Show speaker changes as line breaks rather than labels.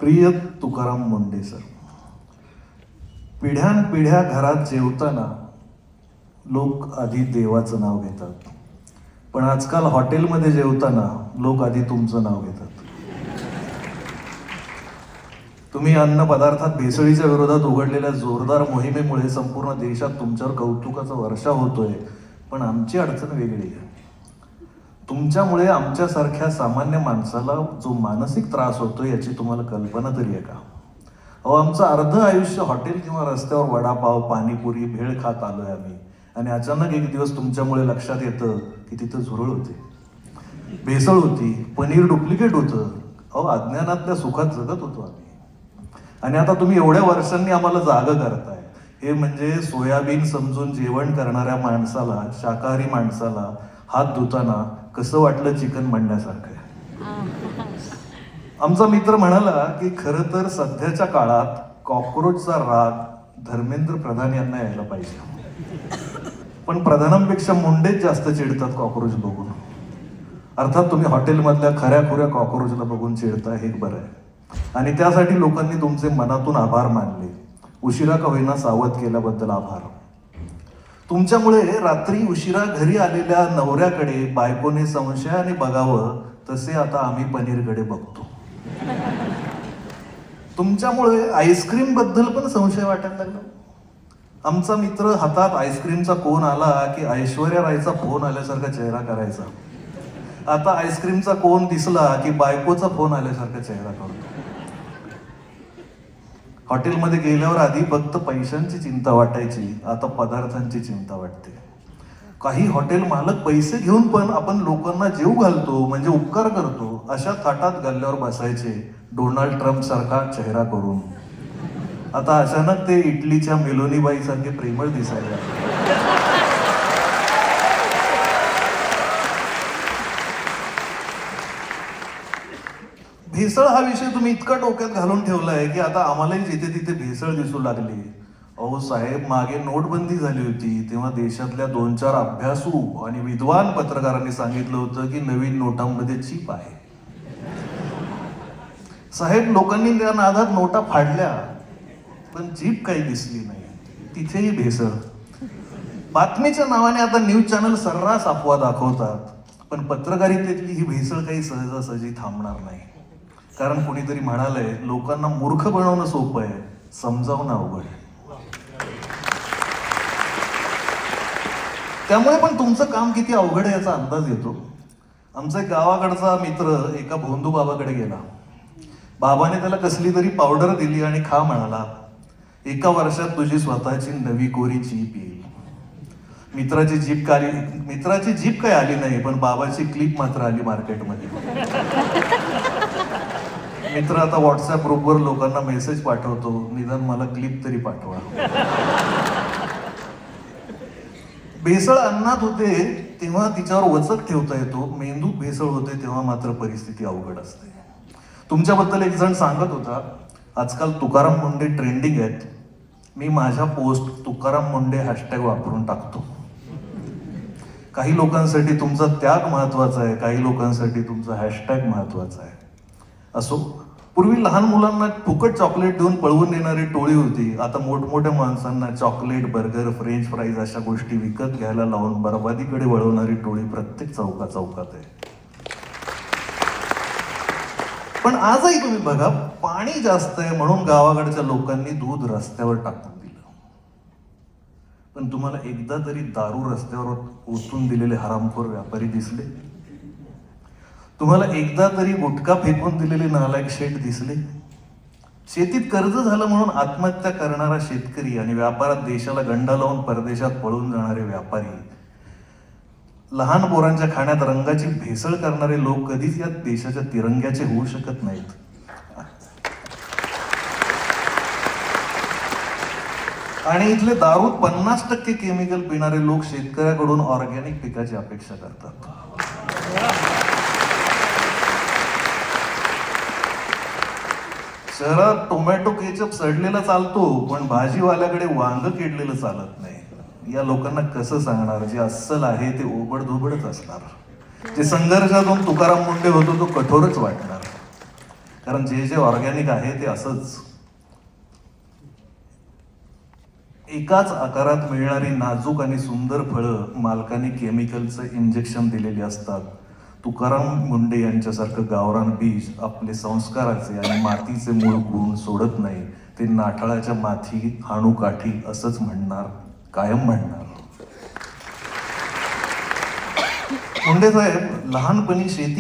प्रिय तुकाराम मुंडे सर, पिढ्यानपिढ्या घरात जेवताना लोक आधी देवाचं नाव घेतात, पण आजकाल हॉटेलमध्ये जेवताना लोक आधी तुमचं नाव घेतात. तुम्ही अन्न पदार्थात भेसळीच्या विरोधात उघडलेल्या जोरदार मोहिमेमुळे संपूर्ण देशात तुमच्यावर कौतुकाचा वर्षाव होतोय, पण आमची अडचण वेगळी आहे. तुमच्यामुळे आमच्यासारख्या सामान्य माणसाला जो मानसिक त्रास होतो याची तुम्हाला कल्पना तरी आहे का? अहो, आमचं अर्ध आयुष्य हॉटेल किंवा रस्त्यावर वडापाव, पाणीपुरी, भेळ खात आलोय आम्ही, आणि अचानक एक दिवस तुमच्यामुळे लक्षात येतं की तिथं झुरळ होते, भेसळ होती, पनीर डुप्लिकेट होतं. अहो, अज्ञानातल्या सुखात जगत होतो आम्ही, आणि आता तुम्ही एवढ्या वर्षांनी आम्हाला जागं करताय. हे म्हणजे सोयाबीन समजून जेवण करणाऱ्या माणसाला, शाकाहारी माणसाला हात धुताना कसं वाटलं चिकन म्हणण्यासारखं आहे. आमचा मित्र म्हणाला की खरं तर सध्याच्या काळात कॉक्रोचचा राग धर्मेंद्र प्रधान यांना यायला पाहिजे, पण प्रधानांपेक्षा मुंडेच जास्त चिडतात कॉक्रोच बघून. अर्थात तुम्ही हॉटेलमधल्या खऱ्याखुऱ्या कॉक्रोचला बघून चिडता, हे बरं आहे, आणि त्यासाठी लोकांनी तुमचे मनातून आभार मानले. उशिरा का होईना सावध केल्याबद्दल आभार. तुमच्यामुळे रात्री उशिरा घरी आलेल्या नवऱ्याकडे बायकोने संशयाने बघावं, तसे आता आम्ही पनीरकडे बघतो. तुमच्यामुळे आईस्क्रीम बद्दल पण संशय वाटायला लागला. आमचा मित्र हातात आईस्क्रीमचा कोन आला की ऐश्वर्या रायचा फोन आल्यासारखा चेहरा करायचा. आता आईस्क्रीमचा कोन दिसला की बायकोचा फोन आल्यासारखा चेहरा करतो. हॉटेलमध्ये गेल्यावर आधी फक्त पैशांची चिंता वाटायची, आता पदार्थांची चिंता वाटते. काही हॉटेल मालक पैसे घेऊन पण आपण लोकांना जेव घालतो म्हणजे उपकार करतो अशा थाटात गल्ल्यावर बसायचे, डोनाल्ड ट्रम्प सारखा चेहरा करून. आता अचानक ते इटलीच्या मेलोनीबाई सारखे प्रेमळ दिसायला. भेसळ हा विषय तुम्ही इतका डोक्यात घालून ठेवलाय की आता आम्हालाही जिथे तिथे भेसळ दिसू लागली. अहो साहेब, मागे नोटबंदी झाली होती तेव्हा देशातल्या 2-4 अभ्यासू आणि विद्वान पत्रकारांनी सांगितलं होतं की नवीन नोटांमध्ये चीप आहे. साहेब, लोकांनी त्या नादात नोटा फाडल्या, पण जीप काही दिसली नाही, तिथेही भेसळ. बातमीच्या नावाने आता न्यूज चॅनल सर्रास अफवा दाखवतात, पण पत्रकारितेतली ही भेसळ काही सहजासहजी थांबणार नाही. कारण कोणीतरी म्हणालंय, लोकांना मूर्ख बनवणं सोपं आहे, समजावणं अवघड आहे. त्यामुळे पण तुमचं काम किती अवघड आहे याचा अंदाज येतो. आमचा एक गावाकडचा मित्र एका भोंदू बाबाकडे गेला. बाबाने त्याला कसली तरी पावडर दिली आणि खा म्हणाला. 1 वर्षात तुझी स्वतःची नवी कोरी जीप येईल. मित्राची जीप काही आली नाही, पण बाबाची क्लिप मात्र आली मार्केटमध्ये. मित्र आता व्हॉट्सअप ग्रुपवर लोकांना मेसेज पाठवतो, निदान मला क्लिप तरी पाठवा. भेसळ अन्नात होते तेव्हा तिच्यावर वचक ठेवता येतो, मेंदूत भेसळ होते तेव्हा मात्र परिस्थिती अवघड असते. तुमच्याबद्दल एक जण सांगत होता, आजकाल तुकाराम मुंडे ट्रेंडिंग आहेत. मी माझ्या पोस्ट तुकाराम मुंडे हॅशटॅग वापरून टाकतो. काही लोकांसाठी तुमचा त्याग महत्वाचा आहे, काही लोकांसाठी तुमचा हॅशटॅग महत्वाचा आहे. असो, पूर्वी लहान मुलांना फुकट चॉकलेट देऊन पळवून नेणारी टोळी होती. आता मोठमोठ्या माणसांना चॉकलेट, बर्गर, फ्रेंच फ्राईज अशा गोष्टी विकत घ्यायला लावून बरबादीकडे वळवणारी टोळी प्रत्येक चौकात आहे. पण आजही तुम्ही बघा, पाणी जास्त आहे म्हणून गावाकडच्या लोकांनी दूध रस्त्यावर टाकून दिलं. पण तुम्हाला एकदा तरी दारू रस्त्यावर ओतून दिलेले हरामखोर व्यापारी दिसले? तुम्हाला एकदा तरी गुटखा फेकून दिलेले नालायक शेठ दिसले? शेतीत कर्ज झालं म्हणून आत्महत्या करणारा शेतकरी आणि व्यापारात देशाला गंडा लावून परदेशात पळून जाणारे व्यापारी, लहान पोरांच्या खाण्यात रंगाची भेसळ करणारे लोक कधीच या देशाच्या तिरंग्याचे होऊ शकत नाहीत. आणि इथले दारूत 50% केमिकल पिणारे लोक शेतकऱ्याकडून ऑर्गॅनिक पिकाची अपेक्षा करतात. शहरात टोमॅटो केचप सडलेला चालतो, पण भाजीवाल्याकडे वांग किडलेलं चालत नाही. या लोकांना कसं सांगणार? जे अस्सल आहे ते ओबडधोबडच असणार. जे संघर्षातून तुकाराम मुंडे होतो तो कठोरच वाटणार. कारण जे जे ऑर्गॅनिक आहे ते असंच. एकाच आकारात मिळणारी नाजूक आणि सुंदर फळं मालकाने केमिकलचं इंजेक्शन दिलेली असतात. तुकाराम मुंडे यांच्यासारखं गावरान बीज आपले संस्काराचे आणि मातीचे मूळ गुण सोडत नाही. ते नाठाळाच्या माथी हाणू काठी असंच म्हणणार, कायम म्हणणार. मुंडे साहेब लहानपणी शेती